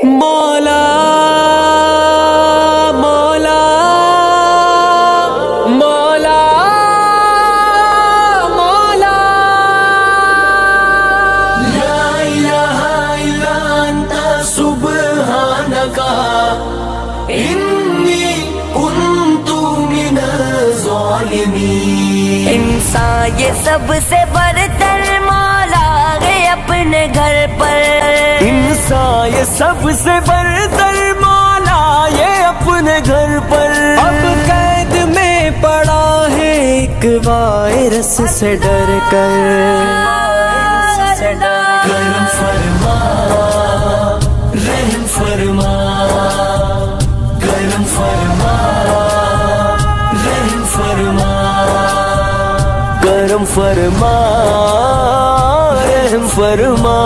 मौला मौला मौला मौला ला इलाहा इल्ला अंता सुब्हानका इन्नी कुन्तु मिनज़ ज़ालिमीन। इंसान ये सबसे बढ़कर मौला है अपने घर पर। इंसान ये सबसे बढ़कर मौला ये अपने घर पर। अब कैद में पड़ा है एक वायरस से डर कर। करम फरमा रहम फरमा, करम फरमा रहम फरमा, करम फरमा रहम फरमा।